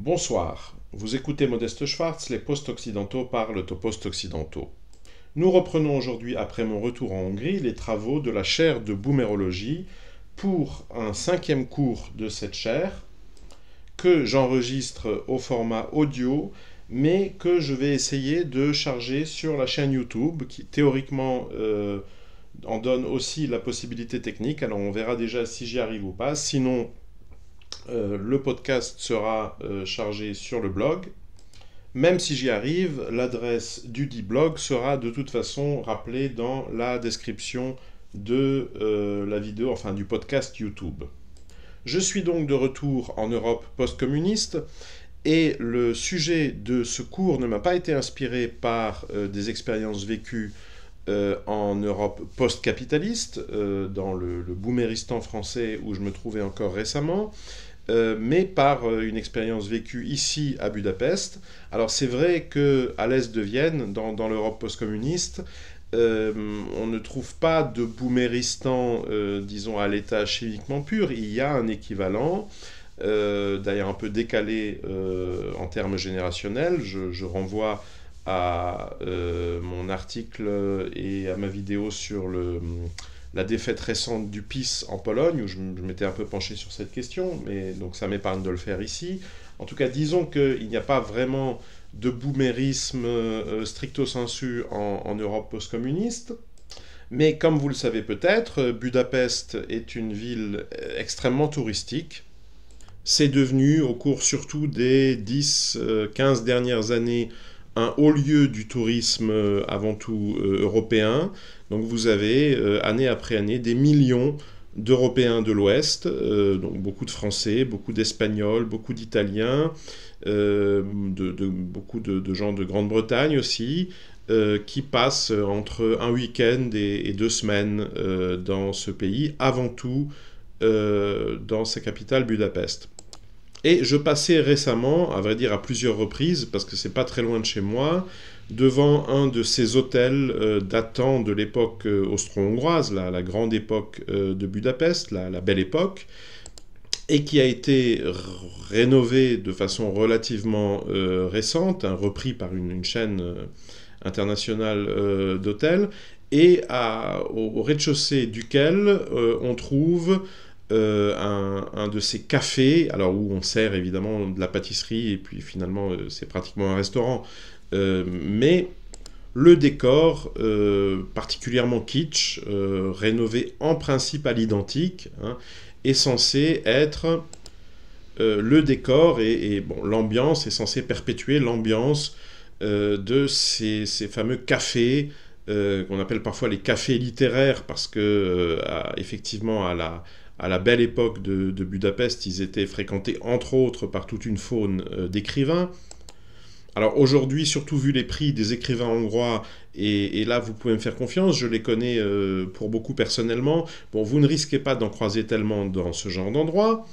Bonsoir, vous écoutez Modeste Schwartz, les post-occidentaux parlent aux post-occidentaux. Nous reprenons aujourd'hui, après mon retour en Hongrie, les travaux de la chaire de boomérologie pour un 5e cours de cette chaire que j'enregistre au format audio, mais que je vais essayer de charger sur la chaîne YouTube, qui théoriquement en donne aussi la possibilité technique. Alors on verra déjà si j'y arrive ou pas. Sinon, le podcast sera chargé sur le blog. Même si j'y arrive, l'adresse du dit blog sera de toute façon rappelée dans la description de la vidéo, enfin du podcast YouTube. Je suis donc de retour en Europe post-communiste et le sujet de ce cours ne m'a pas été inspiré par des expériences vécues en Europe post-capitaliste, dans le booméristan français où je me trouvais encore récemment, mais par une expérience vécue ici à Budapest. Alors c'est vrai qu'à l'est de Vienne, dans l'Europe post-communiste, on ne trouve pas de booméristan, disons, à l'état chimiquement pur. Il y a un équivalent, d'ailleurs un peu décalé en termes générationnels. Je renvoie à mon article et à ma vidéo sur la défaite récente du PiS en Pologne, où je m'étais un peu penché sur cette question, mais donc ça m'épargne de le faire ici. En tout cas, disons qu'il n'y a pas vraiment de boomérisme stricto sensu en Europe post-communiste. Mais comme vous le savez peut-être, Budapest est une ville extrêmement touristique. C'est devenu, au cours surtout des 10-15 dernières années, un haut lieu du tourisme avant tout européen. Donc vous avez, année après année, des millions d'Européens de l'Ouest, donc beaucoup de Français, beaucoup d'Espagnols, beaucoup d'Italiens, beaucoup de gens de Grande-Bretagne aussi, qui passent entre un week-end et 2 semaines dans ce pays, avant tout dans sa capitale Budapest. Et je passais récemment, à vrai dire à plusieurs reprises, parce que c'est pas très loin de chez moi, devant un de ces hôtels datant de l'époque austro-hongroise, la grande époque de Budapest, la belle époque, et qui a été rénové de façon relativement récente, repris par une chaîne internationale d'hôtels, et au rez-de-chaussée duquel on trouve un de ces cafés, alors où on sert évidemment de la pâtisserie, et puis finalement c'est pratiquement un restaurant, mais le décor particulièrement kitsch, rénové en principe à l'identique, hein, est censé être le décor, et bon, l'ambiance est censée perpétuer l'ambiance de ces fameux cafés qu'on appelle parfois les cafés littéraires, parce que effectivement à la belle époque de Budapest, ils étaient fréquentés entre autres par toute une faune d'écrivains. Alors aujourd'hui, surtout vu les prix des écrivains hongrois, et là vous pouvez me faire confiance, je les connais pour beaucoup personnellement, bon, vous ne risquez pas d'en croiser tellement dans ce genre d'endroit,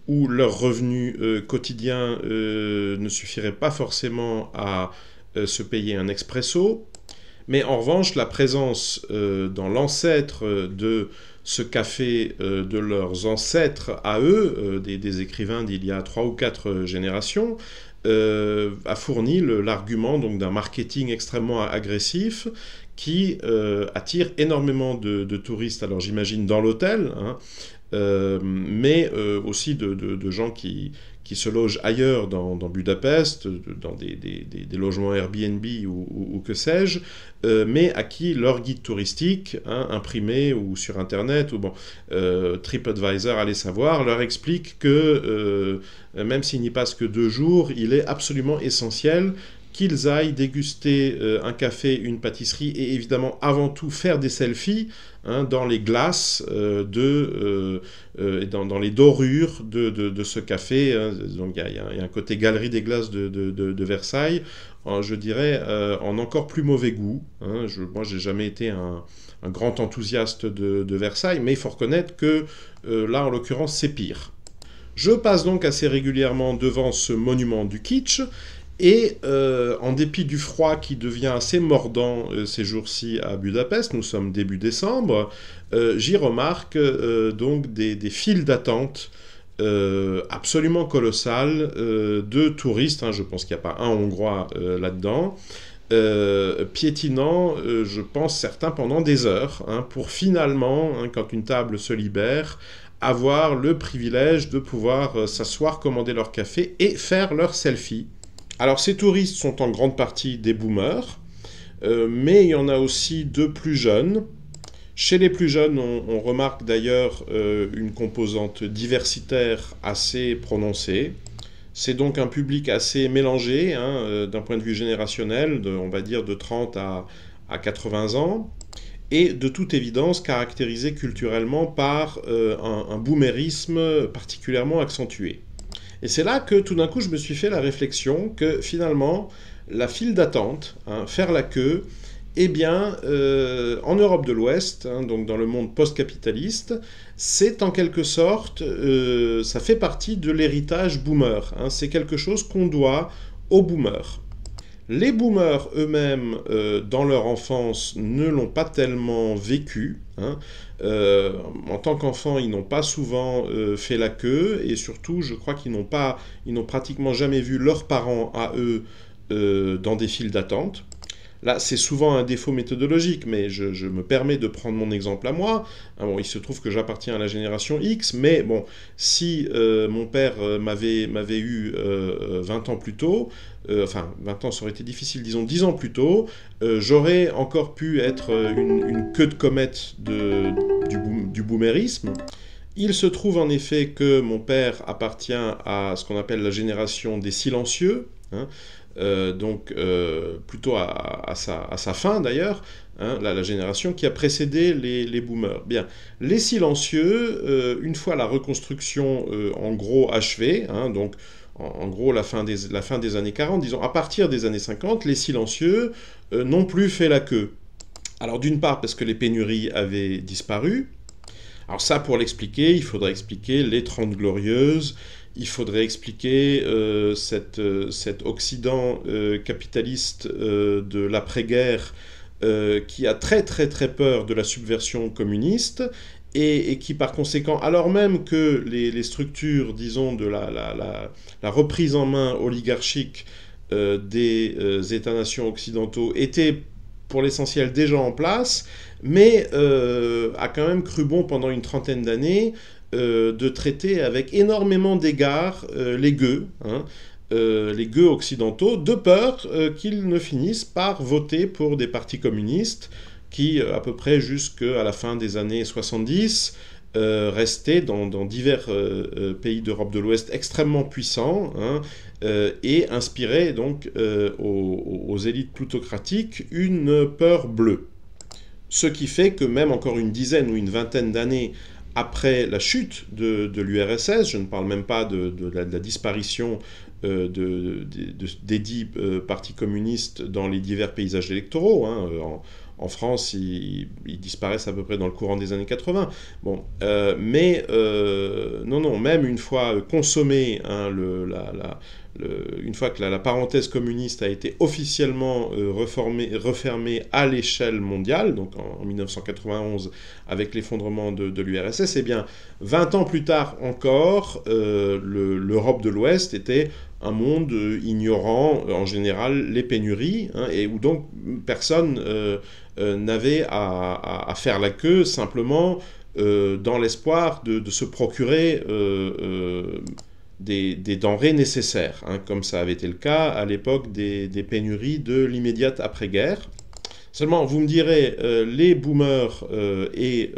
où leur revenu quotidien ne suffirait pas forcément à se payer un expresso. Mais en revanche, la présence dans l'ancêtre de ce café de leurs ancêtres à eux, des écrivains d'il y a 3 ou 4 générations, a fourni l'argument donc d'un marketing extrêmement agressif qui attire énormément de touristes, alors j'imagine dans l'hôtel, hein, mais aussi de gens qui se logent ailleurs dans Budapest, dans des logements Airbnb ou que sais-je, mais à qui leur guide touristique, hein, imprimé ou sur Internet, ou bon, TripAdvisor, allez savoir, leur explique que même s'ils n'y passent que 2 jours, il est absolument essentiel qu'ils aillent déguster un café, une pâtisserie, et évidemment avant tout faire des selfies, hein, dans les glaces dans les dorures de ce café, hein. Donc il y a un côté galerie des glaces de Versailles, je dirais en encore plus mauvais goût, hein. Moi j'ai jamais été un grand enthousiaste de Versailles, mais il faut reconnaître que là en l'occurrence c'est pire. Je passe donc assez régulièrement devant ce monument du kitsch, et en dépit du froid qui devient assez mordant ces jours-ci à Budapest, nous sommes début décembre, j'y remarque donc des files d'attente absolument colossal de touristes, hein, je pense qu'il n'y a pas un Hongrois là-dedans, piétinant, je pense certains pendant des heures, hein, pour finalement, hein, quand une table se libère, avoir le privilège de pouvoir s'asseoir, commander leur café et faire leur selfie. Alors ces touristes sont en grande partie des boomers, mais il y en a aussi de plus jeunes. Chez les plus jeunes, on remarque d'ailleurs une composante diversitaire assez prononcée. C'est donc un public assez mélangé, hein, d'un point de vue générationnel, on va dire de 30 à 80 ans, et de toute évidence caractérisé culturellement par un boomérisme particulièrement accentué. Et c'est là que tout d'un coup je me suis fait la réflexion que finalement la file d'attente, hein, faire la queue, eh bien, en Europe de l'Ouest, hein, donc dans le monde post-capitaliste, c'est en quelque sorte, ça fait partie de l'héritage boomer. Hein, c'est quelque chose qu'on doit aux boomers. Les boomers eux-mêmes, dans leur enfance, ne l'ont pas tellement vécu. Hein. En tant qu'enfants, ils n'ont pas souvent fait la queue, et surtout, je crois qu'ils n'ont pratiquement jamais vu leurs parents à eux dans des files d'attente. Là, c'est souvent un défaut méthodologique, mais je me permets de prendre mon exemple à moi. Ah bon, il se trouve que j'appartiens à la génération X, mais bon, si mon père m'avait eu 20 ans plus tôt, enfin 20 ans ça aurait été difficile, disons 10 ans plus tôt, j'aurais encore pu être une queue de comète du boomérisme. Il se trouve en effet que mon père appartient à ce qu'on appelle la génération des silencieux, hein, donc plutôt à sa fin d'ailleurs, hein, la génération qui a précédé les boomers. Bien, les silencieux, une fois la reconstruction en gros achevée, hein, donc en gros la fin des années 40, disons à partir des années 50, les silencieux n'ont plus fait la queue. Alors d'une part parce que les pénuries avaient disparu. Alors ça, pour l'expliquer, il faudrait expliquer les 30 Glorieuses, il faudrait expliquer cet Occident capitaliste de l'après-guerre qui a très très très peur de la subversion communiste et qui par conséquent, alors même que les structures, disons, de la reprise en main oligarchique des États-nations occidentaux étaient pour l'essentiel déjà en place, mais a quand même cru bon pendant une trentaine d'années de traiter avec énormément d'égards les gueux, hein, les gueux occidentaux, de peur qu'ils ne finissent par voter pour des partis communistes qui, à peu près jusqu'à la fin des années 70, restaient dans divers pays d'Europe de l'Ouest extrêmement puissants, hein, et inspiraient donc aux élites plutocratiques une peur bleue. Ce qui fait que même encore une dizaine ou une vingtaine d'années après la chute de l'URSS, je ne parle même pas de la disparition des dits partis communistes dans les divers paysages électoraux, hein, en France, ils disparaissent à peu près dans le courant des années 80. Bon, mais non, même une fois consommé, hein, une fois que la parenthèse communiste a été officiellement refermée à l'échelle mondiale, donc en 1991 avec l'effondrement de l'URSS, eh bien 20 ans plus tard encore, l'Europe de l'Ouest était un monde ignorant en général les pénuries, hein, et où donc personne n'avait à faire la queue simplement dans l'espoir de se procurer des denrées nécessaires, hein, comme ça avait été le cas à l'époque des pénuries de l'immédiate après-guerre. Seulement, vous me direz, les boomers et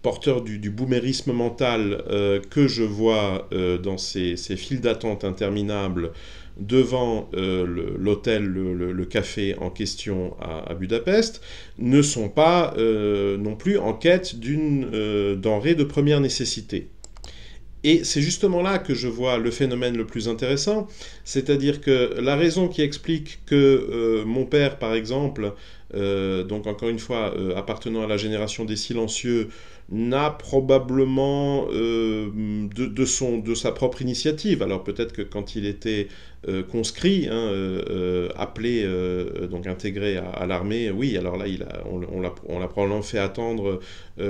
porteurs du boomérisme mental que je vois dans ces files d'attente interminables devant l'hôtel, le café en question à Budapest, ne sont pas non plus en quête d'une denrée de première nécessité. Et c'est justement là que je vois le phénomène le plus intéressant, c'est-à-dire que la raison qui explique que mon père, par exemple, donc encore une fois appartenant à la génération des silencieux, n'a probablement de sa propre initiative. Alors peut-être que quand il était conscrit, appelé, donc intégré à l'armée, oui, alors là on l'a probablement fait attendre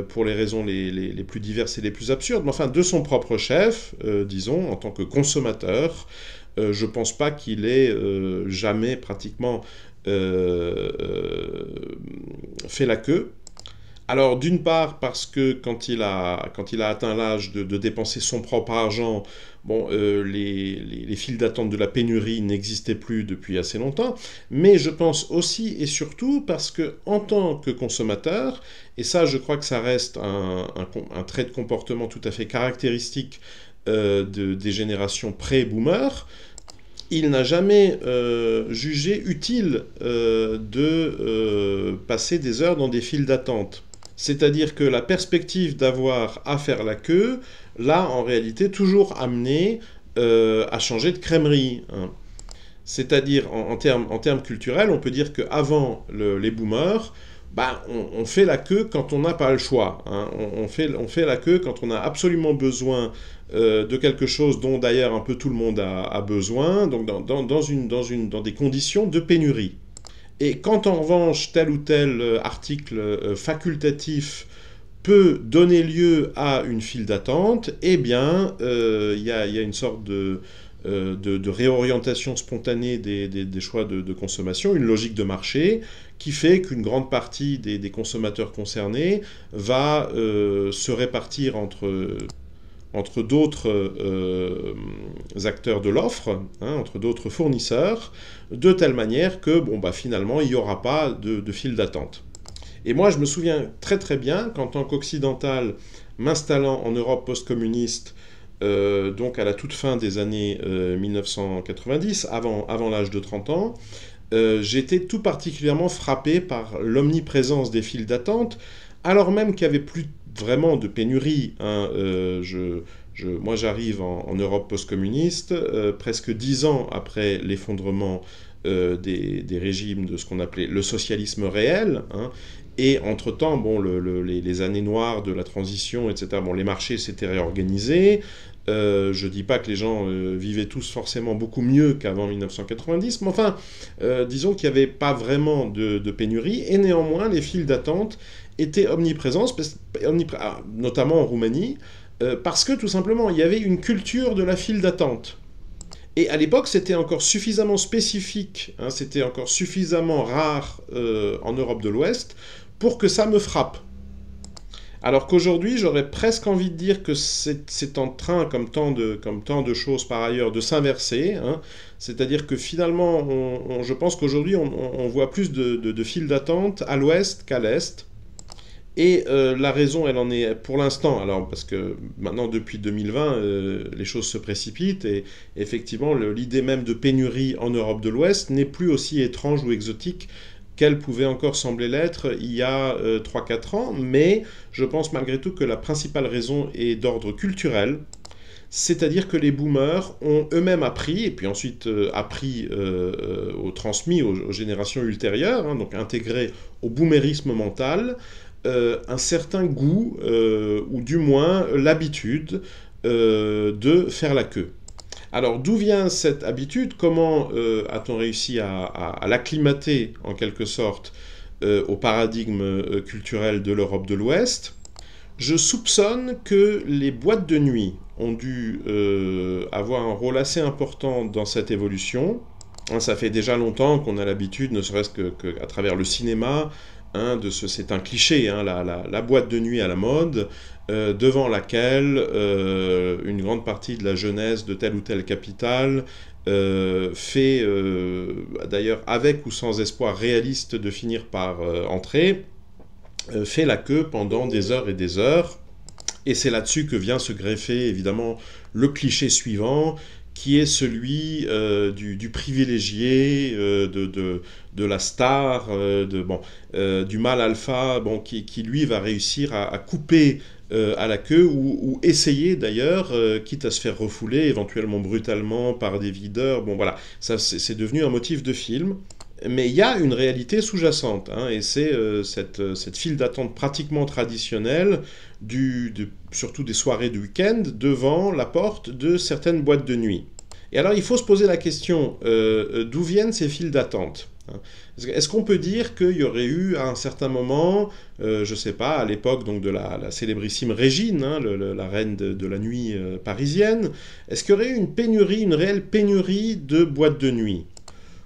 pour les raisons les plus diverses et les plus absurdes, mais enfin de son propre chef, disons, en tant que consommateur, je ne pense pas qu'il ait jamais pratiquement fait la queue. Alors d'une part parce que quand il a atteint l'âge de dépenser son propre argent, bon, les files d'attente de la pénurie n'existaient plus depuis assez longtemps, mais je pense aussi et surtout parce que en tant que consommateur, et ça je crois que ça reste un trait de comportement tout à fait caractéristique des générations pré-boomers, il n'a jamais jugé utile de passer des heures dans des files d'attente. C'est-à-dire que la perspective d'avoir à faire la queue l'a en réalité toujours amené à changer de crèmerie. C'est-à-dire en termes culturels, on peut dire qu'avant les boomers, bah, on fait la queue quand on n'a pas le choix. On fait la queue quand on a absolument besoin de quelque chose dont d'ailleurs un peu tout le monde a besoin, donc dans des conditions de pénurie. Et quand en revanche tel ou tel article facultatif peut donner lieu à une file d'attente, eh bien il y a une sorte de réorientation spontanée des choix de consommation, une logique de marché qui fait qu'une grande partie des consommateurs concernés va se répartir entre d'autres acteurs de l'offre, entre d'autres fournisseurs, de telle manière que bon, bah, finalement il n'y aura pas de file d'attente. Et moi je me souviens très très bien qu'en tant qu'occidental, m'installant en Europe post-communiste, donc à la toute fin des années 1990, avant l'âge de 30 ans, j'étais tout particulièrement frappé par l'omniprésence des files d'attente, alors même qu'il n'y avait plus vraiment de pénurie. Moi j'arrive en Europe post-communiste, presque 10 ans après l'effondrement des régimes de ce qu'on appelait le socialisme réel, et entre-temps, bon, les années noires de la transition, etc., bon, les marchés s'étaient réorganisés. Je ne dis pas que les gens vivaient tous forcément beaucoup mieux qu'avant 1990, mais enfin, disons qu'il n'y avait pas vraiment de pénurie, et néanmoins, les files d'attente étaient omniprésentes, notamment en Roumanie, parce que tout simplement, il y avait une culture de la file d'attente. Et à l'époque, c'était encore suffisamment spécifique, c'était encore suffisamment rare en Europe de l'Ouest, pour que ça me frappe. Alors qu'aujourd'hui, j'aurais presque envie de dire que c'est en train, comme tant de choses par ailleurs, de s'inverser. C'est-à-dire que finalement, je pense qu'aujourd'hui, on voit plus de files d'attente à l'ouest qu'à l'est. Et la raison, elle en est pour l'instant, alors parce que maintenant, depuis 2020, les choses se précipitent, et effectivement, l'idée même de pénurie en Europe de l'Ouest n'est plus aussi étrange ou exotique qu'elle pouvait encore sembler l'être il y a 3-4 ans, mais je pense malgré tout que la principale raison est d'ordre culturel, c'est-à-dire que les boomers ont eux-mêmes appris, et puis ensuite transmis aux générations ultérieures, donc intégré au boomérisme mental, un certain goût, ou du moins l'habitude de faire la queue. Alors d'où vient cette habitude? Comment a-t-on réussi à l'acclimater en quelque sorte au paradigme culturel de l'Europe de l'Ouest? Je soupçonne que les boîtes de nuit ont dû avoir un rôle assez important dans cette évolution. Ça fait déjà longtemps qu'on a l'habitude, ne serait-ce qu'à travers le cinéma, c'est un cliché, la boîte de nuit à la mode, devant laquelle une grande partie de la jeunesse de telle ou telle capitale fait, d'ailleurs avec ou sans espoir réaliste de finir par entrer, fait la queue pendant des heures et des heures. Et c'est là-dessus que vient se greffer évidemment le cliché suivant, qui est celui du privilégié, de la star, du mâle alpha, qui lui va réussir à couper à la queue, ou essayer d'ailleurs, quitte à se faire refouler éventuellement brutalement par des videurs. Bon voilà, ça c'est devenu un motif de film. Mais il y a une réalité sous-jacente, hein, et c'est cette file d'attente pratiquement traditionnelle, surtout des soirées de week-end, devant la porte de certaines boîtes de nuit. Et alors il faut se poser la question, d'où viennent ces files d'attente, hein? Est-ce qu'on peut dire qu'il y aurait eu à un certain moment, je ne sais pas, à l'époque donc de la célébrissime Régine, hein, la reine de la nuit parisienne, est-ce qu'il y aurait eu une pénurie, une réelle pénurie de boîtes de nuit?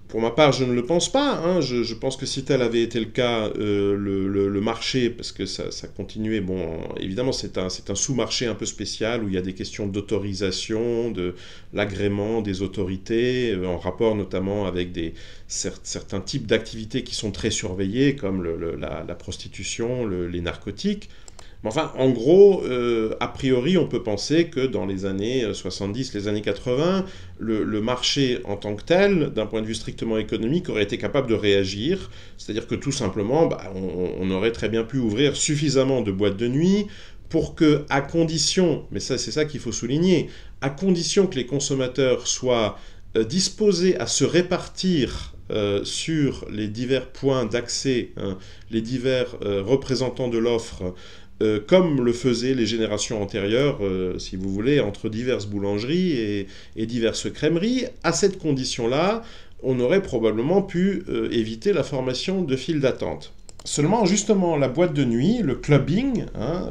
Pour ma part, je ne le pense pas, hein. Je pense que si tel avait été le cas, le marché, parce que ça continuait, bon, évidemment c'est un sous-marché un peu spécial où il y a des questions d'autorisation, de l'agrément des autorités, en rapport notamment avec certains types d'activités qui sont très surveillées, comme la prostitution, les narcotiques. Mais enfin, en gros, a priori, on peut penser que dans les années 70, les années 80, le marché en tant que tel, d'un point de vue strictement économique, aurait été capable de réagir. C'est-à-dire que tout simplement, on aurait très bien pu ouvrir suffisamment de boîtes de nuit pour que, à condition, mais ça, c'est ça qu'il faut souligner, à condition que les consommateurs soient disposés à se répartir sur les divers points d'accès, hein, les divers représentants de l'offre, comme le faisaient les générations antérieures, si vous voulez, entre diverses boulangeries et diverses crèmeries. À cette condition-là, on aurait probablement pu éviter la formation de files d'attente. Seulement, justement, la boîte de nuit, le clubbing, hein,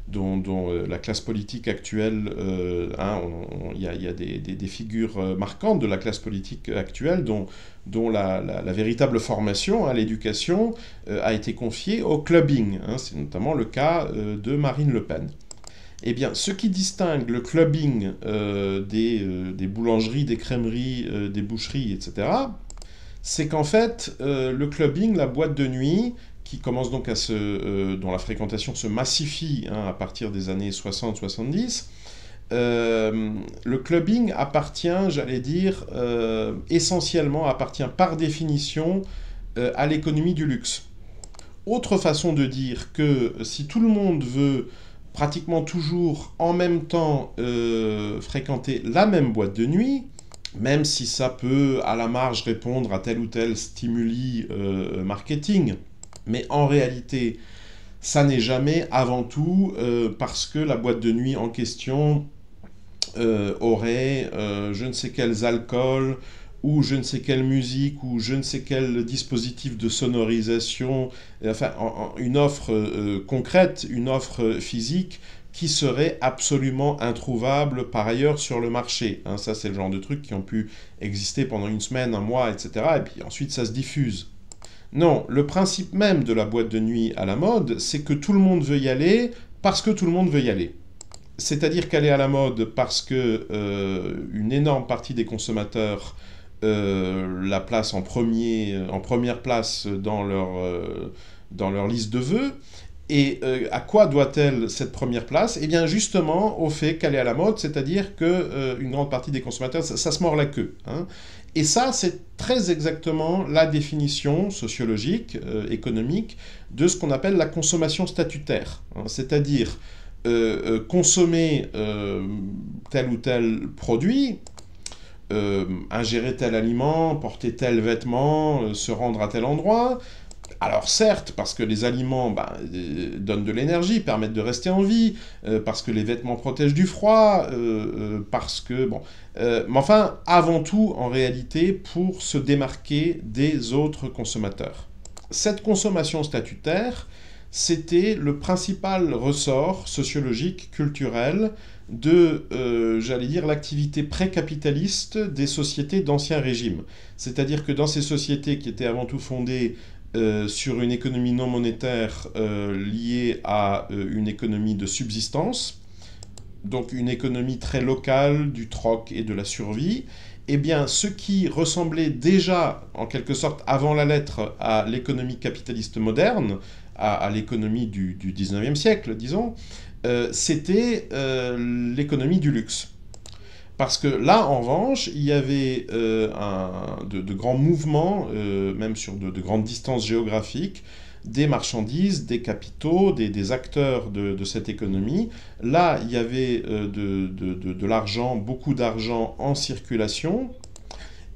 dont la classe politique actuelle, hein, il y a des figures marquantes de la classe politique actuelle dont la véritable formation, hein, l'éducation, a été confiée au clubbing, hein. C'est notamment le cas de Marine Le Pen. Eh bien, ce qui distingue le clubbing des boulangeries, des crèmeries, des boucheries, etc., c'est qu'en fait, le clubbing, la boîte de nuit, qui commence donc dont la fréquentation se massifie, hein, à partir des années 60-70, le clubbing appartient, j'allais dire, essentiellement, appartient par définition à l'économie du luxe. Autre façon de dire que si tout le monde veut pratiquement toujours en même temps fréquenter la même boîte de nuit, même si ça peut à la marge répondre à tel ou tel stimuli marketing, mais en réalité, ça n'est jamais avant tout parce que la boîte de nuit en question aurait je ne sais quels alcools, ou je ne sais quelle musique, ou je ne sais quel dispositif de sonorisation, enfin une offre concrète, une offre physique qui serait absolument introuvable par ailleurs sur le marché, hein. Ça, c'est le genre de trucs qui ont pu exister pendant une semaine, un mois, etc. Et puis ensuite, ça se diffuse. Non, le principe même de la boîte de nuit à la mode, c'est que tout le monde veut y aller parce que tout le monde veut y aller. C'est-à-dire qu'elle est à la mode parce que une énorme partie des consommateurs la place en première place dans leur liste de vœux. Et à quoi doit-elle cette première place? Eh bien justement au fait qu'elle est à la mode, c'est-à-dire qu'une grande partie des consommateurs, ça se mord la queue, hein. Et ça, c'est très exactement la définition sociologique, économique, de ce qu'on appelle la consommation statutaire, hein. C'est-à-dire consommer tel ou tel produit, ingérer tel aliment, porter tel vêtement, se rendre à tel endroit. Alors certes, parce que les aliments donnent de l'énergie, permettent de rester en vie, parce que les vêtements protègent du froid, parce que... Bon, mais enfin, avant tout, en réalité, pour se démarquer des autres consommateurs. Cette consommation statutaire, c'était le principal ressort sociologique, culturel, de, j'allais dire, l'activité pré-capitaliste des sociétés d'Ancien Régime. C'est-à-dire que dans ces sociétés qui étaient avant tout fondées sur une économie non monétaire liée à une économie de subsistance, donc une économie très locale du troc et de la survie, eh bien, ce qui ressemblait déjà, en quelque sorte, avant la lettre, à l'économie capitaliste moderne, à l'économie du 19e siècle, disons, c'était l'économie du luxe. Parce que là, en revanche, il y avait de grands mouvements, même sur de grandes distances géographiques, des marchandises, des capitaux, des acteurs de cette économie. Là, il y avait de l'argent, beaucoup d'argent en circulation.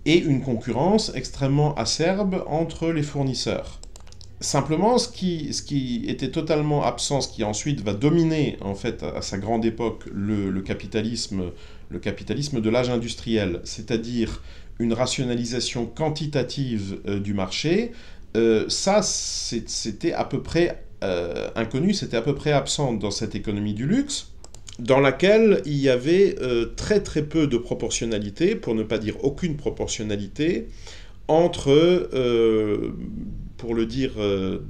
et une concurrence extrêmement acerbe entre les fournisseurs. Simplement, ce qui était totalement absent, ce qui ensuite va dominer en fait à sa grande époque le capitalisme de l'âge industriel, c'est-à-dire une rationalisation quantitative du marché, ça c'était à peu près inconnu, c'était à peu près absent dans cette économie du luxe, dans laquelle il y avait très très peu de proportionnalité, pour ne pas dire aucune proportionnalité, entre, pour le dire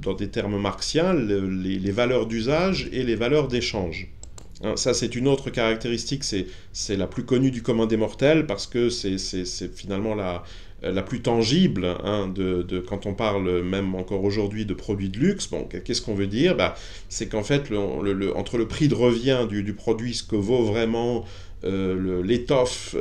dans des termes marxiens, les valeurs d'usage et les valeurs d'échange. Hein, ça, c'est une autre caractéristique, c'est la plus connue du commun des mortels, parce que c'est finalement la plus tangible, hein, quand on parle même encore aujourd'hui de produits de luxe. Bon, qu'est-ce qu'on veut dire? Bah, c'est qu'en fait, entre le prix de revient du produit, ce que vaut vraiment l'étoffe,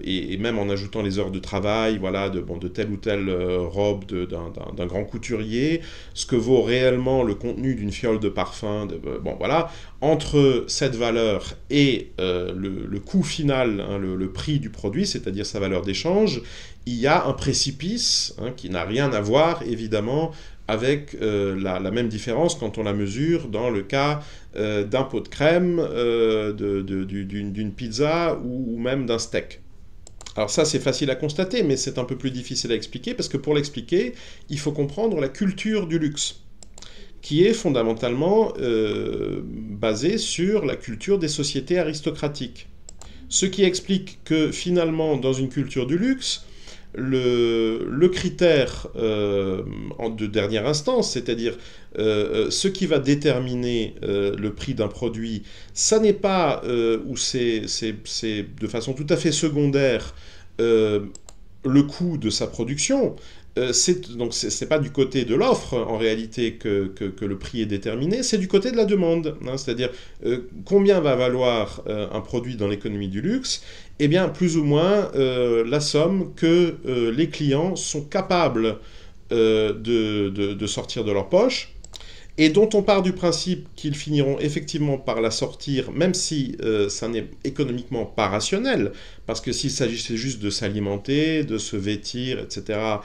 et même en ajoutant les heures de travail, voilà, de telle ou telle robe d'un grand couturier, ce que vaut réellement le contenu d'une fiole de parfum, bon voilà, entre cette valeur et le coût final, hein, le prix du produit, c'est-à-dire sa valeur d'échange, il y a un précipice, hein, qui n'a rien à voir évidemment avec la même différence quand on la mesure dans le cas d'un pot de crème, d'une pizza ou même d'un steak. Alors ça, c'est facile à constater, mais c'est un peu plus difficile à expliquer, parce que pour l'expliquer, il faut comprendre la culture du luxe, qui est fondamentalement basée sur la culture des sociétés aristocratiques. Ce qui explique que finalement, dans une culture du luxe, le critère de dernière instance, c'est-à-dire ce qui va déterminer le prix d'un produit, ça n'est pas, ou c'est de façon tout à fait secondaire, le coût de sa production. Donc c'est pas du côté de l'offre en réalité que le prix est déterminé, c'est du côté de la demande, hein, c'est-à-dire combien va valoir un produit dans l'économie du luxe. Eh bien, plus ou moins la somme que les clients sont capables de sortir de leur poche, et dont on part du principe qu'ils finiront effectivement par la sortir, même si ça n'est économiquement pas rationnel, parce que s'il s'agissait juste de s'alimenter, de se vêtir, etc.,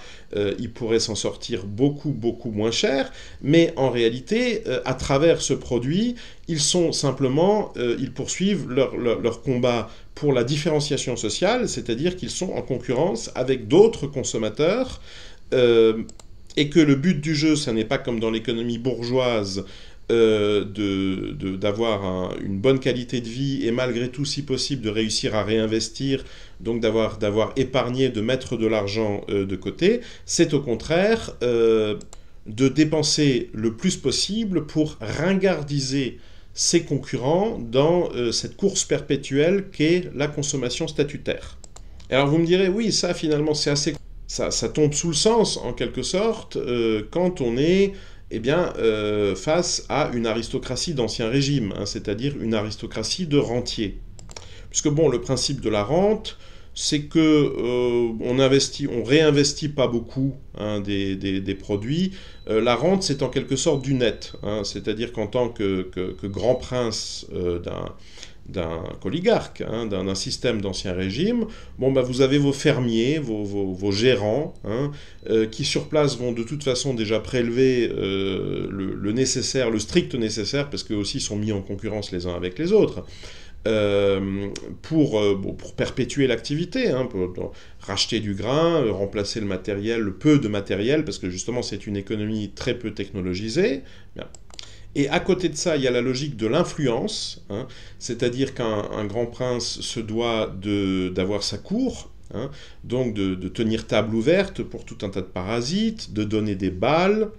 ils pourraient s'en sortir beaucoup, beaucoup moins cher, mais en réalité, à travers ce produit, ils sont simplement, ils poursuivent leur combat pour la différenciation sociale, c'est-à-dire qu'ils sont en concurrence avec d'autres consommateurs, et que le but du jeu, ça n'est pas comme dans l'économie bourgeoise, d'avoir une bonne qualité de vie et malgré tout, si possible, de réussir à réinvestir, donc d'avoir épargné, de mettre de l'argent de côté. C'est au contraire de dépenser le plus possible pour ringardiser ses concurrents dans cette course perpétuelle qu'est la consommation statutaire. Alors vous me direz, oui, ça finalement c'est assez... Ça tombe sous le sens, en quelque sorte, quand on est face à une aristocratie d'Ancien Régime, hein, c'est-à-dire une aristocratie de rentiers. Puisque bon, le principe de la rente, c'est que on réinvestit pas beaucoup, hein, des produits. La rente, c'est en quelque sorte du net, hein, c'est-à-dire qu'en tant que grand prince d'un oligarque, hein, d'un système d'Ancien Régime, bon, bah, vous avez vos fermiers, vos gérants, hein, qui sur place vont de toute façon déjà prélever le nécessaire, le strict nécessaire, parce qu'eux aussi sont mis en concurrence les uns avec les autres, pour perpétuer l'activité, hein, pour racheter du grain, remplacer le matériel, le peu de matériel, parce que justement c'est une économie très peu technologisée. Bien. Et à côté de ça, il y a la logique de l'influence, hein, c'est-à-dire qu'un grand prince se doit d'avoir sa cour, hein, donc de tenir table ouverte pour tout un tas de parasites, de donner des bals,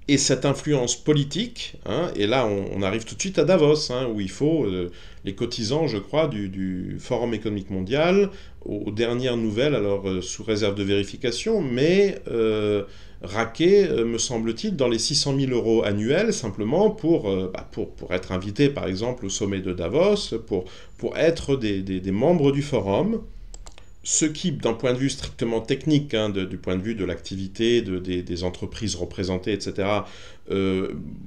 et cette influence politique, hein, et là on arrive tout de suite à Davos, hein, où il faut les cotisants, je crois, du Forum économique mondial, aux dernières nouvelles, alors sous réserve de vérification, mais raquer, me semble-t-il, dans les 600 000 € annuels, simplement pour être invité, par exemple, au sommet de Davos, pour être des membres du forum. ce qui, d'un point de vue strictement technique, hein, du point de vue de l'activité, des entreprises représentées, etc.,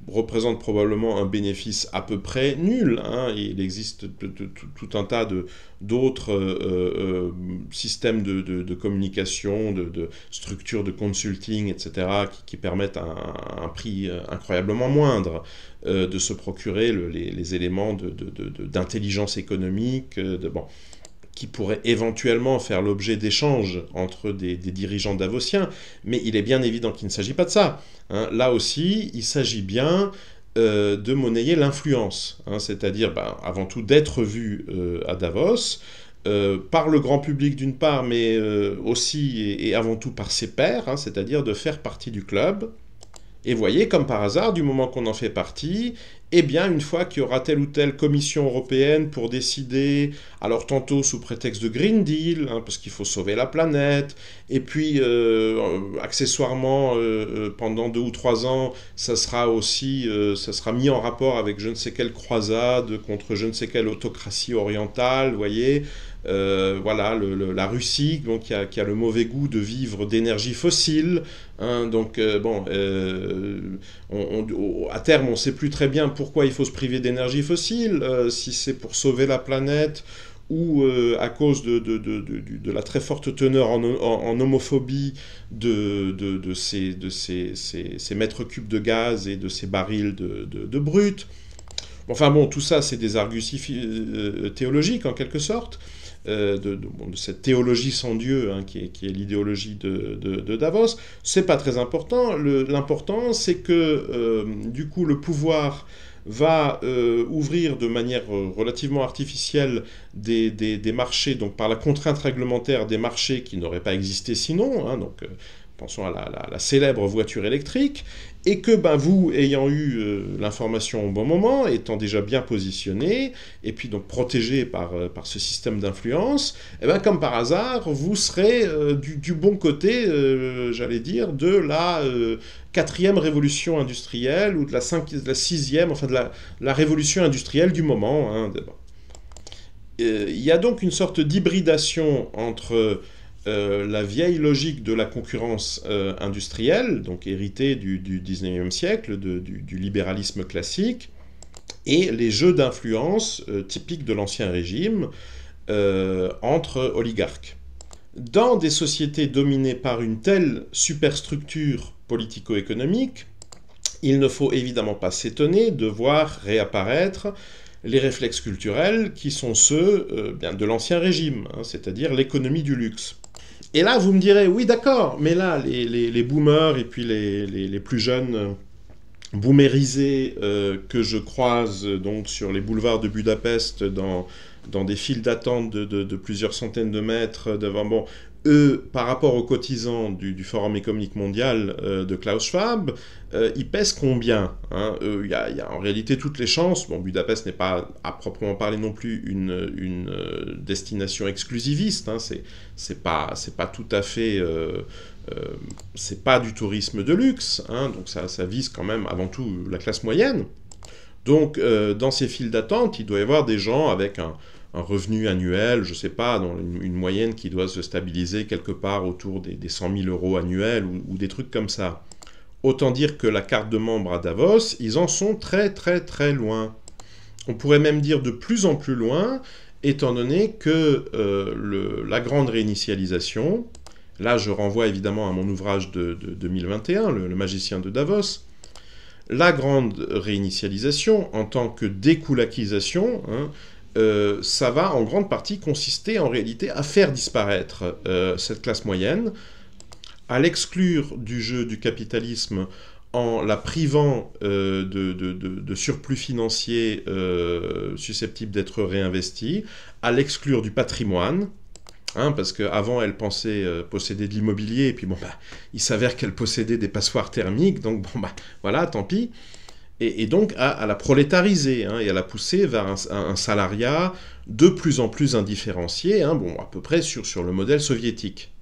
représente probablement un bénéfice à peu près nul, hein. Il existe tout un tas d'autres systèmes de communication, de structures de consulting, etc., qui permettent à un prix incroyablement moindre de se procurer les éléments d'intelligence économique, bon, qui pourraient éventuellement faire l'objet d'échanges entre des dirigeants davosiens, mais il est bien évident qu'il ne s'agit pas de ça, hein. Là aussi, il s'agit bien de monnayer l'influence, hein, c'est-à-dire avant tout d'être vu à Davos, par le grand public d'une part, mais aussi et avant tout par ses pairs, hein, c'est-à-dire de faire partie du club. Et voyez, comme par hasard, du moment qu'on en fait partie, eh bien, une fois qu'il y aura telle ou telle commission européenne pour décider, alors tantôt sous prétexte de Green Deal, hein, parce qu'il faut sauver la planète, et puis accessoirement, pendant 2 ou 3 ans, ça sera mis en rapport avec je ne sais quelle croisade contre je ne sais quelle autocratie orientale, vous voyez. Voilà, la Russie, donc, qui a le mauvais goût de vivre d'énergie fossile, hein, donc bon, à terme, on ne sait plus très bien pourquoi il faut se priver d'énergie fossile, si c'est pour sauver la planète ou à cause de la très forte teneur en homophobie de ces mètres cubes de gaz et de ces barils de brut. Enfin bon, tout ça, c'est des arguties théologiques en quelque sorte. De cette théologie sans Dieu, hein, qui est l'idéologie de Davos. C'est pas très important. L'important, c'est que du coup, le pouvoir va ouvrir de manière relativement artificielle des marchés, donc par la contrainte réglementaire des marchés qui n'auraient pas existé sinon, hein, donc pensons à la célèbre voiture électrique, et que vous, ayant eu l'information au bon moment, étant déjà bien positionné, et puis donc protégé par ce système d'influence, comme par hasard, vous serez du bon côté, j'allais dire, de la 4e révolution industrielle, ou de la 6e, enfin de la révolution industrielle du moment, hein. Il y a donc une sorte d'hybridation entre la vieille logique de la concurrence industrielle, donc héritée du 19e siècle, du libéralisme classique, et les jeux d'influence typiques de l'Ancien Régime entre oligarques. Dans des sociétés dominées par une telle superstructure politico-économique, il ne faut évidemment pas s'étonner de voir réapparaître les réflexes culturels qui sont ceux de l'Ancien Régime, hein, c'est-à-dire l'économie du luxe. Et là, vous me direz, oui, d'accord, mais là, les boomers et puis les plus jeunes boomérisés que je croise donc sur les boulevards de Budapest dans des files d'attente de plusieurs centaines de mètres devant, bon, eux, par rapport aux cotisants du Forum économique mondial de Klaus Schwab, ils pèsent combien, hein? Il y a en réalité toutes les chances. Bon, Budapest n'est pas à proprement parler non plus une destination exclusiviste, hein. C'est pas tout à fait... c'est pas du tourisme de luxe, hein, donc ça vise quand même avant tout la classe moyenne. Donc, dans ces files d'attente, il doit y avoir des gens avec un revenu annuel, je ne sais pas, dans une moyenne qui doit se stabiliser quelque part autour des 100 000 euros annuels ou des trucs comme ça. Autant dire que la carte de membre à Davos, ils en sont très très très loin. On pourrait même dire de plus en plus loin, étant donné que la grande réinitialisation, là je renvoie évidemment à mon ouvrage de 2021, le magicien de Davos, la grande réinitialisation en tant que découlakisation, hein, ça va en grande partie consister en réalité à faire disparaître cette classe moyenne, à l'exclure du jeu du capitalisme en la privant de surplus financiers susceptibles d'être réinvestis, à l'exclure du patrimoine, hein, parce qu'avant elle pensait posséder de l'immobilier, et puis bon, il s'avère qu'elle possédait des passoires thermiques, donc bon, voilà, tant pis. Et donc à la prolétariser, hein, et à la pousser vers un salariat de plus en plus indifférencié, hein, bon, à peu près sur le modèle soviétique.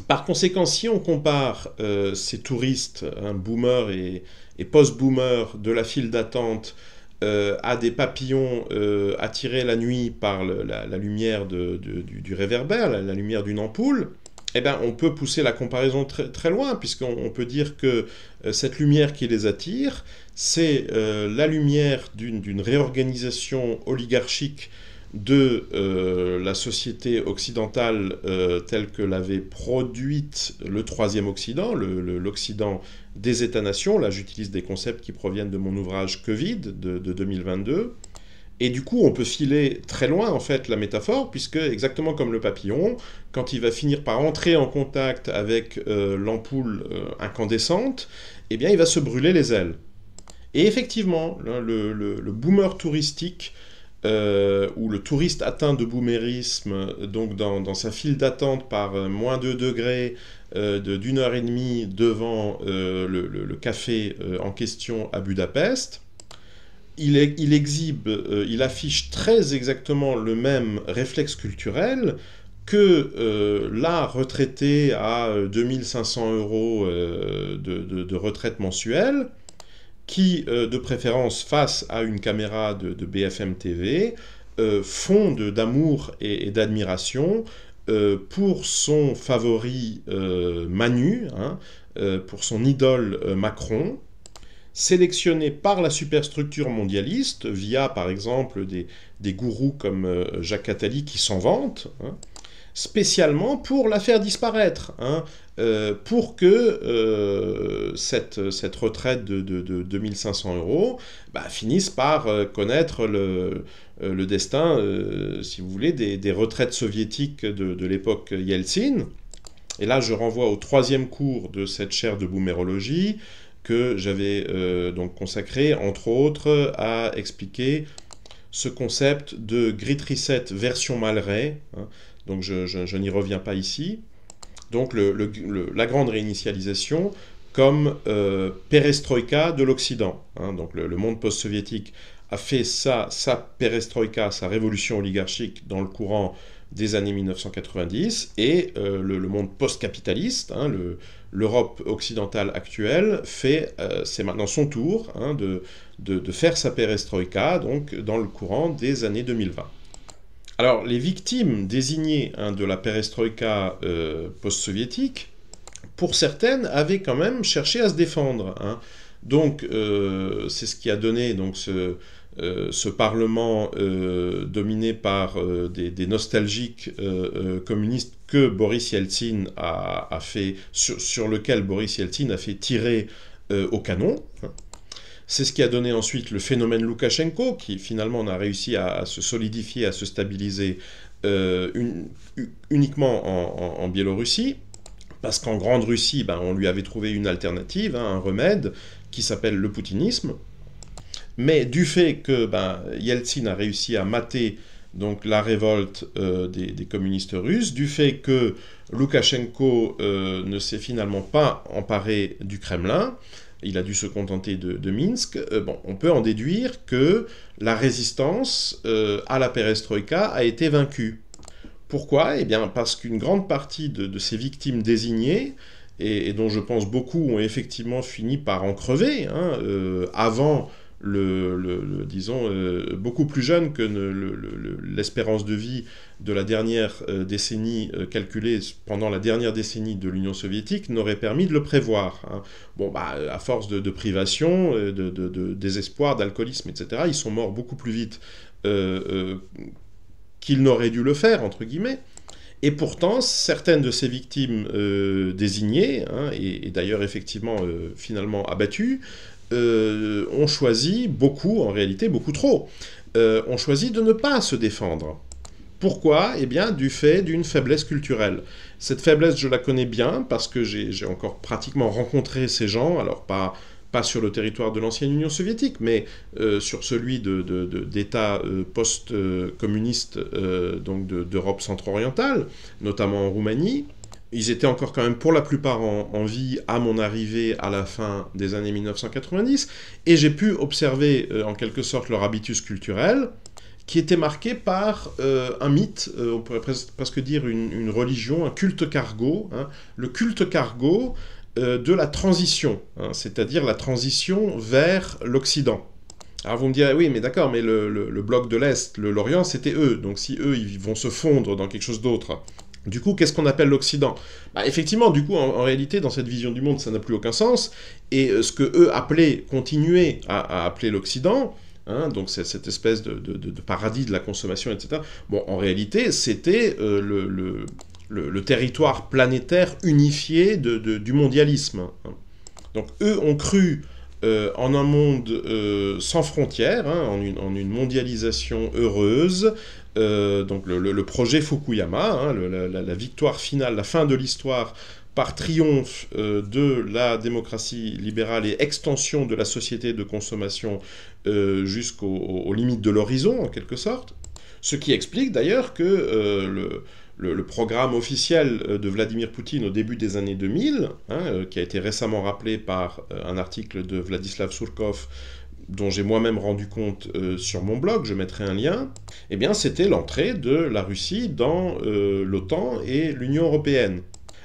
Par conséquent, si on compare ces touristes, hein, boomers et post-boomers de la file d'attente à des papillons attirés la nuit par la lumière du réverbère, la lumière d'une ampoule, eh ben, on peut pousser la comparaison très, très loin, puisqu'on peut dire que cette lumière qui les attire, c'est la lumière d'une réorganisation oligarchique de la société occidentale telle que l'avait produite le Troisième Occident, l'Occident des États-nations. Là, j'utilise des concepts qui proviennent de mon ouvrage Covid de 2022. Et du coup, on peut filer très loin, en fait, la métaphore, puisque, exactement comme le papillon, quand il va finir par entrer en contact avec l'ampoule incandescente, eh bien, il va se brûler les ailes. Et effectivement, le boomer touristique, ou le touriste atteint de boomérisme, donc dans sa file d'attente par moins 2 degrés, d'une heure et demie devant le café en question à Budapest, il exhibe, il affiche très exactement le même réflexe culturel que là, retraité à 2500 € de retraite mensuelle, qui, de préférence face à une caméra de BFM TV, fond d'amour et d'admiration pour son favori Manu, hein, pour son idole Macron, sélectionné par la superstructure mondialiste, via par exemple des gourous comme Jacques Attali qui s'en vantent, hein, spécialement pour la faire disparaître, hein, pour que cette retraite de 2500 € finisse par connaître le destin, si vous voulez, des retraites soviétiques de l'époque Yeltsin. Et là, je renvoie au 3e cours de cette chaire de boomérologie que j'avais donc consacré, entre autres, à expliquer ce concept de Great Reset version Malray, hein. Donc je n'y reviens pas ici. Donc la grande réinitialisation comme perestroïka de l'Occident, hein. Donc le monde post-soviétique a fait sa perestroïka, sa révolution oligarchique dans le courant des années 1990, et le monde post-capitaliste, hein, l'Europe occidentale actuelle, c'est maintenant son tour, hein, de faire sa perestroïka, donc dans le courant des années 2020. Alors, les victimes désignées, hein, de la perestroïka post-soviétique, pour certaines, avaient quand même cherché à se défendre, hein. Donc, c'est ce qui a donné donc, ce Parlement dominé par des nostalgiques communistes que Boris Yeltsin a fait, sur lequel Boris Yeltsin a fait tirer au canon, hein. C'est ce qui a donné ensuite le phénomène Loukachenko, qui finalement n'a réussi à se solidifier, à se stabiliser uniquement en Biélorussie, parce qu'en Grande Russie, on lui avait trouvé une alternative, hein, un remède, qui s'appelle le poutinisme. Mais du fait que Yeltsin a réussi à mater donc, la révolte des communistes russes, du fait que Loukachenko ne s'est finalement pas emparé du Kremlin, il a dû se contenter de Minsk, on peut en déduire que la résistance à la perestroïka a été vaincue. Pourquoi ? Eh bien, parce qu'une grande partie de ces victimes désignées, et dont je pense beaucoup ont effectivement fini par en crever, hein, avant disons, beaucoup plus jeune que l'espérance de vie de la dernière décennie calculée pendant la dernière décennie de l'Union soviétique n'aurait permis de le prévoir, hein. À force de privation, de désespoir, d'alcoolisme, etc., ils sont morts beaucoup plus vite qu'ils n'auraient dû le faire, entre guillemets. Et pourtant, certaines de ces victimes désignées, hein, et d'ailleurs effectivement finalement abattues, ont choisi beaucoup, en réalité beaucoup trop, ont choisi de ne pas se défendre. Pourquoi ? Eh bien, du fait d'une faiblesse culturelle. Cette faiblesse, je la connais bien, parce que j'ai encore pratiquement rencontré ces gens, alors pas sur le territoire de l'ancienne Union soviétique, mais sur celui d'États post-communistes, donc d'Europe centre-orientale, notamment en Roumanie. Ils étaient encore quand même pour la plupart en vie à mon arrivée à la fin des années 1990, et j'ai pu observer en quelque sorte leur habitus culturel, qui était marqué par un mythe, on pourrait presque dire une religion, un culte cargo, hein, le culte cargo de la transition, hein, c'est-à-dire la transition vers l'Occident. Alors vous me direz, oui, mais d'accord, mais le bloc de l'Est, l'Orient, c'était eux. Donc si eux, ils vont se fondre dans quelque chose d'autre, du coup, qu'est-ce qu'on appelle l'Occident? Bah, effectivement, du coup, en réalité, dans cette vision du monde, ça n'a plus aucun sens. Et ce que eux appelaient, continuaient à appeler l'Occident, hein, donc c'est cette espèce de paradis de la consommation, etc. Bon, en réalité, c'était le territoire planétaire unifié du mondialisme, hein. Donc eux ont cru en un monde sans frontières, hein, en une mondialisation heureuse. Donc le projet Fukuyama, hein, la victoire finale, la fin de l'histoire par triomphe de la démocratie libérale et extension de la société de consommation jusqu'aux limites de l'horizon, en quelque sorte. Ce qui explique d'ailleurs que le programme officiel de Vladimir Poutine au début des années 2000, hein, qui a été récemment rappelé par un article de Vladislav Surkov, dont j'ai moi-même rendu compte sur mon blog, je mettrai un lien, eh bien c'était l'entrée de la Russie dans l'OTAN et l'Union européenne.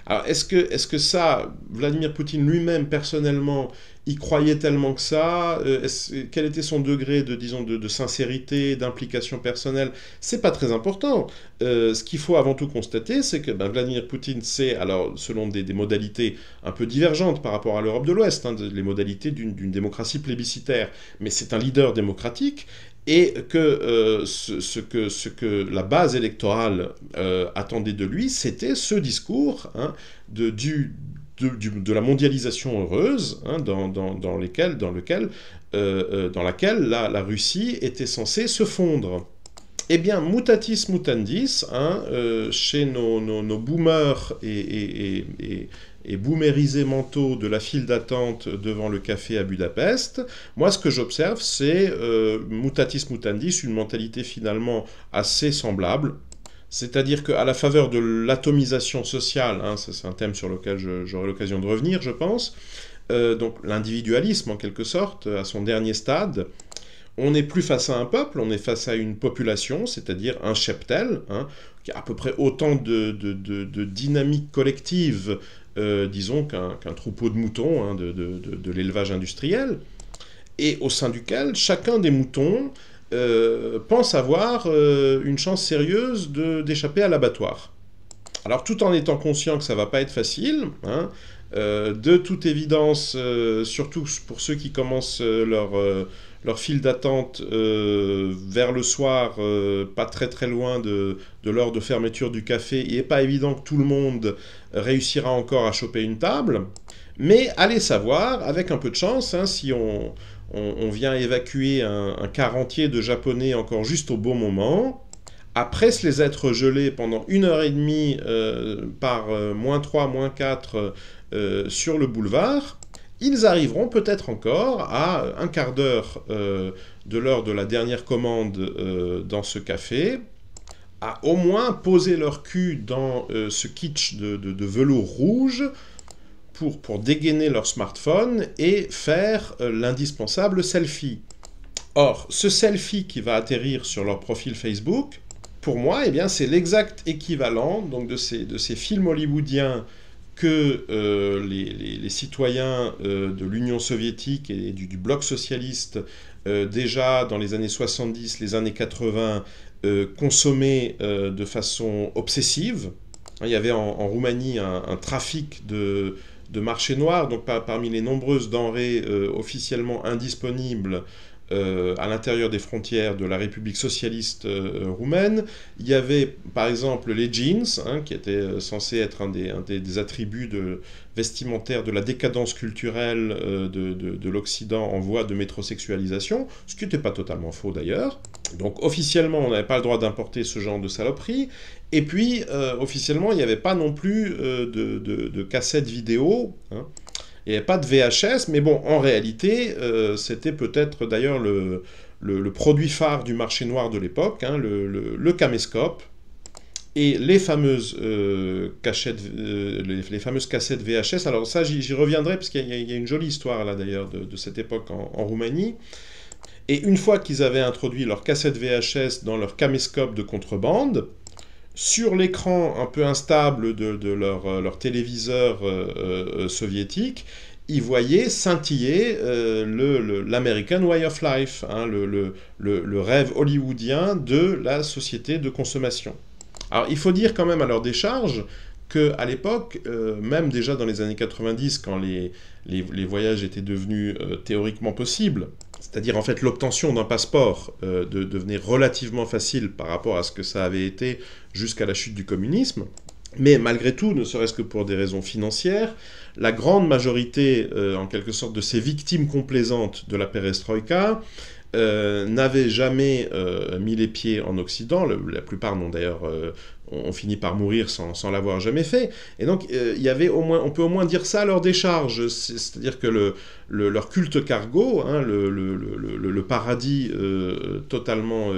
Alors est-ce que ça, Vladimir Poutine lui-même personnellement, y croyait tellement que ça? Quel était son degré disons, de sincérité, d'implication personnelle? C'est pas très important. Ce qu'il faut avant tout constater, c'est que Vladimir Poutine, c'est, alors selon des modalités un peu divergentes par rapport à l'Europe de l'Ouest, hein, les modalités d'une démocratie plébiscitaire, mais c'est un leader démocratique, et que, ce que la base électorale attendait de lui, c'était ce discours, hein, de la mondialisation heureuse, hein, dans laquelle la Russie était censée se fondre. Eh bien, mutatis mutandis, hein, chez nos boomers et boomérisés mentaux de la file d'attente devant le café à Budapest, moi ce que j'observe c'est mutatis mutandis, une mentalité finalement assez semblable. C'est-à-dire qu'à la faveur de l'atomisation sociale, hein, c'est un thème sur lequel j'aurai l'occasion de revenir, je pense, donc l'individualisme en quelque sorte, à son dernier stade, on n'est plus face à un peuple, on est face à une population, c'est-à-dire un cheptel, hein, qui a à peu près autant de dynamique collective, disons, qu'un troupeau de moutons, hein, de l'élevage industriel, et au sein duquel chacun des moutons pense avoir une chance sérieuse d'échapper à l'abattoir. Alors tout en étant conscient que ça va pas être facile, hein, de toute évidence, surtout pour ceux qui commencent leur file d'attente vers le soir, pas très très loin de l'heure de fermeture du café, il n'est pas évident que tout le monde réussira encore à choper une table, mais allez savoir, avec un peu de chance, hein, si on vient évacuer un quart entier de Japonais encore juste au bon moment, après se les être gelés pendant 1 heure et demie par -3, -4 sur le boulevard, ils arriveront peut-être encore à un quart d'heure de l'heure de la dernière commande dans ce café, à au moins poser leur cul dans ce kitsch de velours rouge pour dégainer leur smartphone et faire l'indispensable selfie. Or, ce selfie qui va atterrir sur leur profil Facebook, pour moi, eh bien, c'est l'exact équivalent donc, de ces films hollywoodiens que les citoyens de l'Union soviétique et du bloc socialiste, déjà dans les années 70, les années 80, consommaient de façon obsessive. Il y avait en Roumanie un trafic de marché noir, donc parmi les nombreuses denrées officiellement indisponibles à l'intérieur des frontières de la République socialiste roumaine. Il y avait par exemple les jeans, hein, qui étaient censés être un des attributs vestimentaires de la décadence culturelle de l'Occident en voie de métrosexualisation, ce qui n'était pas totalement faux d'ailleurs. Donc officiellement on n'avait pas le droit d'importer ce genre de saloperie, et puis officiellement il n'y avait pas non plus de cassettes vidéo, hein. Il n'y avait pas de VHS, mais bon, en réalité, c'était peut-être d'ailleurs le produit phare du marché noir de l'époque, hein, le caméscope, et les fameuses cassettes VHS. Alors ça, j'y reviendrai, parce qu'il y a une jolie histoire là d'ailleurs de cette époque en Roumanie. Et une fois qu'ils avaient introduit leur cassette VHS dans leur caméscope de contrebande, sur l'écran un peu instable de leur téléviseur soviétique, y voyait scintiller l'American Way of Life, hein, le rêve hollywoodien de la société de consommation. Alors, il faut dire quand même à leur décharge qu'à l'époque, même déjà dans les années 90, quand les voyages étaient devenus théoriquement possibles, c'est-à-dire en fait l'obtention d'un passeport devenait relativement facile par rapport à ce que ça avait été jusqu'à la chute du communisme, mais malgré tout, ne serait-ce que pour des raisons financières, la grande majorité, en quelque sorte, de ces victimes complaisantes de la perestroïka n'avaient jamais mis les pieds en Occident. La plupart n'ont d'ailleurs ont fini par mourir sans l'avoir jamais fait. Et donc, il y avait on peut au moins dire ça à leur décharge. C'est-à-dire que leur culte cargo, hein, le paradis totalement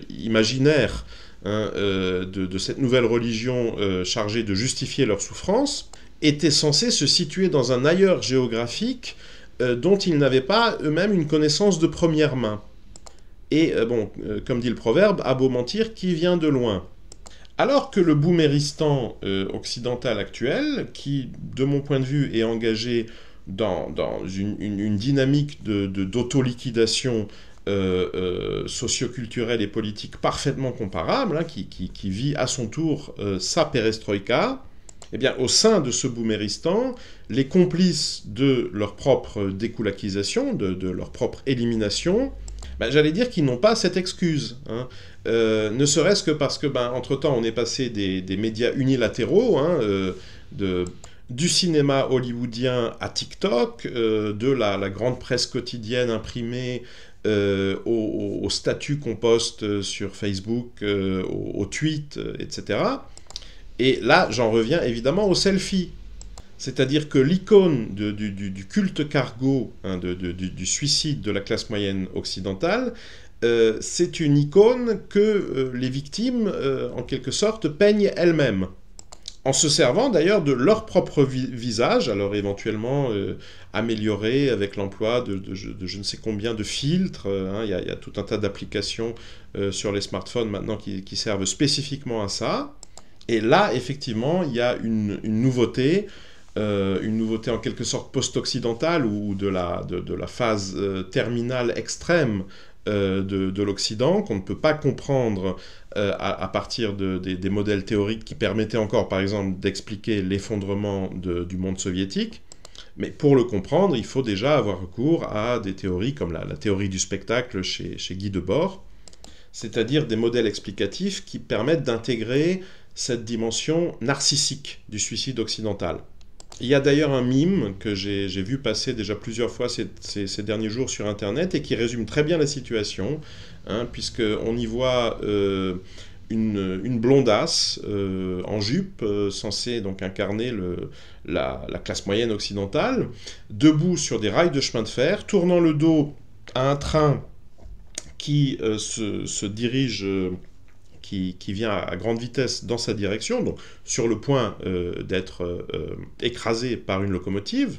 imaginaire, hein, de cette nouvelle religion chargée de justifier leur souffrance, étaient censés se situer dans un ailleurs géographique dont ils n'avaient pas eux-mêmes une connaissance de première main. Et comme dit le proverbe, à beau mentir, qui vient de loin. Alors que le booméristan occidental actuel, qui, de mon point de vue, est engagé dans une dynamique d'autoliquidation socio-culturelle et politique parfaitement comparable, hein, qui vit à son tour sa perestroïka, eh bien, au sein de ce booméristan, les complices de leur propre découlakisation, de leur propre élimination, j'allais dire qu'ils n'ont pas cette excuse. Hein. Ne serait-ce que parce que, entre-temps, on est passé des médias unilatéraux, hein, du cinéma hollywoodien à TikTok, de la grande presse quotidienne imprimée au statut qu'on poste sur Facebook, au tweet, etc. Et là, j'en reviens évidemment au selfie. C'est-à-dire que l'icône du culte cargo, hein, du suicide de la classe moyenne occidentale, c'est une icône que les victimes, en quelque sorte, peignent elles-mêmes. En se servant d'ailleurs de leur propre visage, alors éventuellement amélioré avec l'emploi de je ne sais combien de filtres. Hein, y a tout un tas d'applications sur les smartphones maintenant qui servent spécifiquement à ça. Et là, effectivement, il y a une nouveauté en quelque sorte post-occidentale ou de la phase terminale extrême de l'Occident, qu'on ne peut pas comprendre à partir des modèles théoriques qui permettaient encore, par exemple, d'expliquer l'effondrement du monde soviétique. Mais pour le comprendre, il faut déjà avoir recours à des théories comme la théorie du spectacle chez Guy Debord, c'est-à-dire des modèles explicatifs qui permettent d'intégrer cette dimension narcissique du suicide occidental. Il y a d'ailleurs un mime que j'ai vu passer déjà plusieurs fois ces derniers jours sur Internet et qui résume très bien la situation, hein, puisqu'on y voit une blondasse en jupe, censée donc incarner la classe moyenne occidentale, debout sur des rails de chemin de fer, tournant le dos à un train qui se dirige... Qui vient à grande vitesse dans sa direction, donc sur le point d'être écrasé par une locomotive,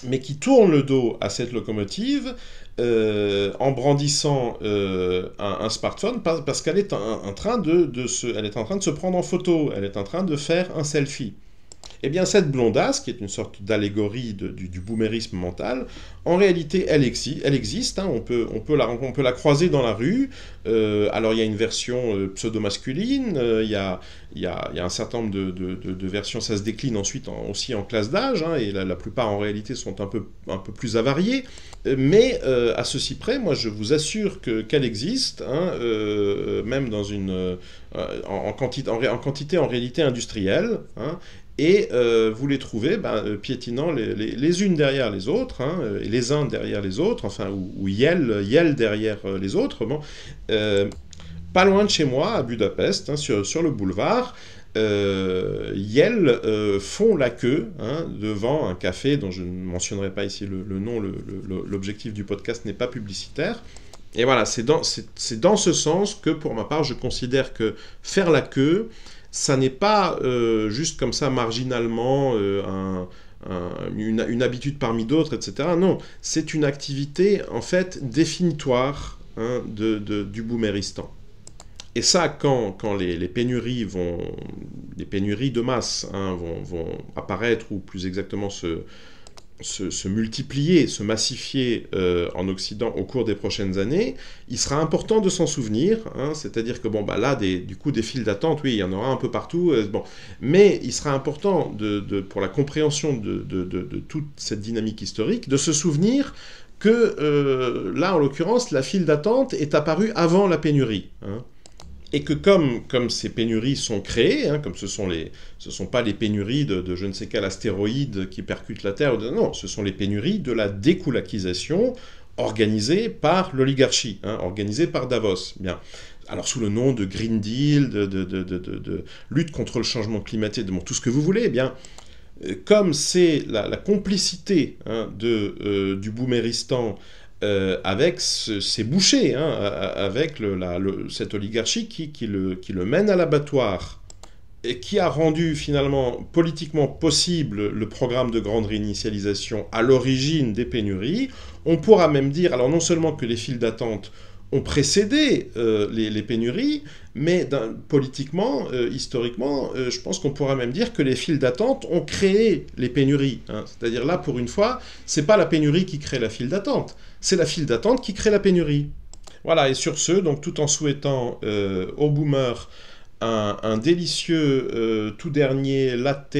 mais qui tourne le dos à cette locomotive en brandissant un smartphone parce qu'elle est en train de se prendre en photo, elle est en train de faire un selfie. Eh bien, cette blondasse, qui est une sorte d'allégorie du boomérisme mental, en réalité, elle existe. Hein, on peut la croiser dans la rue. Alors, il y a une version pseudo-masculine, il y a un certain nombre de versions, ça se décline ensuite aussi en classe d'âge, hein, et la plupart, en réalité, sont un peu plus avariées. Mais, à ceci près, moi, je vous assure qu'elle existe, hein, même dans en quantité, en réalité, industrielle, hein, et vous les trouvez piétinant les unes derrière les autres, hein, et les uns derrière les autres, enfin, ou yel derrière les autres. Bon. Pas loin de chez moi, à Budapest, hein, sur le boulevard, yel font la queue, hein, devant un café dont je ne mentionnerai pas ici le nom, l'objectif du podcast n'est pas publicitaire. Et voilà, c'est dans ce sens que, pour ma part, je considère que faire la queue, ça n'est pas juste comme ça marginalement une habitude parmi d'autres, etc. Non, c'est une activité en fait définitoire, hein, du booméristan. Et ça, quand les pénuries les pénuries de masse, hein, vont apparaître, ou plus exactement se multiplier, se massifier en Occident au cours des prochaines années, il sera important de s'en souvenir, hein, c'est-à-dire que bon, bah là, du coup, des files d'attente, oui, il y en aura un peu partout, bon, mais il sera important, pour la compréhension de toute cette dynamique historique, de se souvenir que là, en l'occurrence, la file d'attente est apparue avant la pénurie, hein. Et que comme ces pénuries sont créées, hein, comme ce sont pas les pénuries de je ne sais quel astéroïde qui percute la Terre, non, ce sont les pénuries de la découlakisation organisée par l'oligarchie, hein, organisée par Davos. Bien. Alors sous le nom de Green Deal, de lutte contre le changement climatique, de tout ce que vous voulez, eh bien, comme c'est la complicité, hein, du Bouméristan avec ses bouchers, hein, avec cette oligarchie qui le mène à l'abattoir, et qui a rendu finalement politiquement possible le programme de grande réinitialisation à l'origine des pénuries, on pourra même dire, alors non seulement que les files d'attente ont précédé les pénuries, mais politiquement, historiquement, je pense qu'on pourra même dire que les files d'attente ont créé les pénuries, hein. C'est-à-dire là, pour une fois, c'est pas la pénurie qui crée la file d'attente, c'est la file d'attente qui crée la pénurie. Voilà, et sur ce, donc tout en souhaitant aux boomers un délicieux tout dernier latte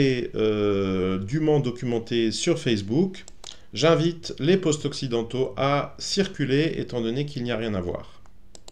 dûment documenté sur Facebook, j'invite les post-occidentaux à circuler étant donné qu'il n'y a rien à voir.